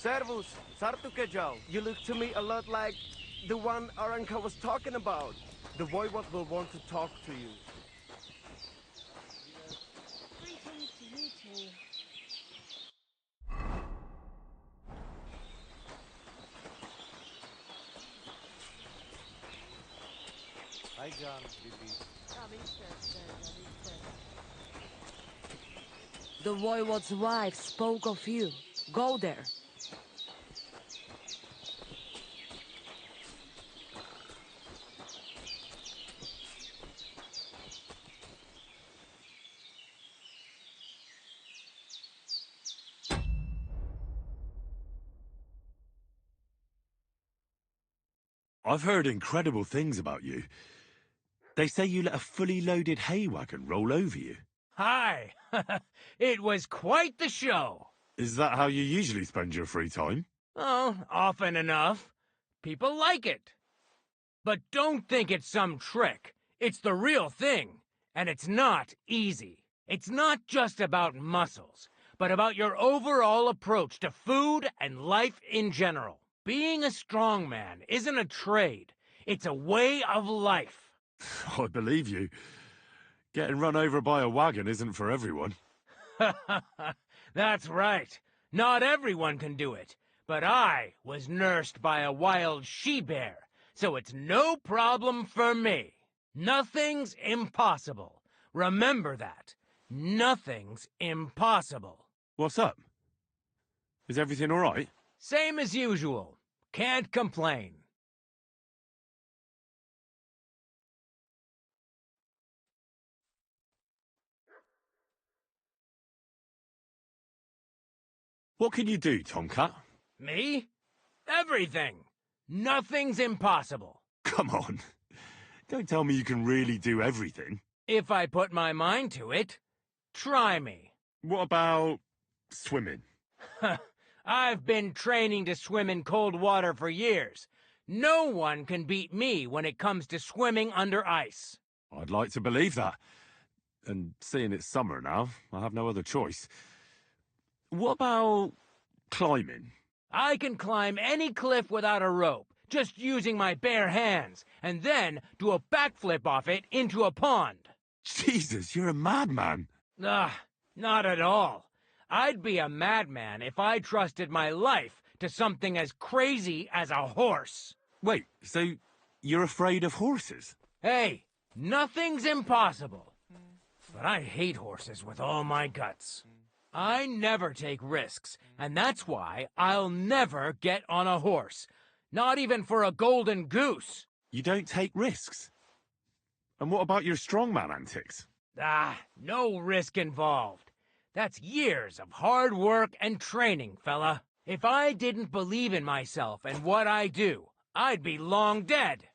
Servus, Sartu Kejau. You look to me a lot like the one Aranka was talking about. The voivod will want to talk to you. Greetings to you too. Hi, John. Bibi. The voivod's wife spoke of you. Go there. I've heard incredible things about you. They say you let a fully loaded hay wagon roll over you. Hi! It was quite the show. Is that how you usually spend your free time? Oh, often enough. People like it. But don't think it's some trick. It's the real thing. And it's not easy. It's not just about muscles, but about your overall approach to food and life in general. Being a strongman isn't a trade. It's a way of life. I believe you. Getting run over by a wagon isn't for everyone. That's right. Not everyone can do it. But I was nursed by a wild she-bear, so it's no problem for me. Nothing's impossible. Remember that. Nothing's impossible. What's up? Is everything all right? Same as usual. Can't complain. What can you do, Tomcat? Me? Everything. Nothing's impossible. Come on. Don't tell me you can really do everything. If I put my mind to it. Try me. What about swimming? I've been training to swim in cold water for years. No one can beat me when it comes to swimming under ice. I'd like to believe that. And seeing it's summer now, I have no other choice. What about climbing? I can climb any cliff without a rope, just using my bare hands, and then do a backflip off it into a pond. Jesus, you're a madman. Not at all. I'd be a madman if I trusted my life to something as crazy as a horse. Wait, so you're afraid of horses? Hey, nothing's impossible. But I hate horses with all my guts. I never take risks, and that's why I'll never get on a horse. Not even for a golden goose. You don't take risks? And what about your strongman antics? No risk involved. That's years of hard work and training, fella. If I didn't believe in myself and what I do, I'd be long dead.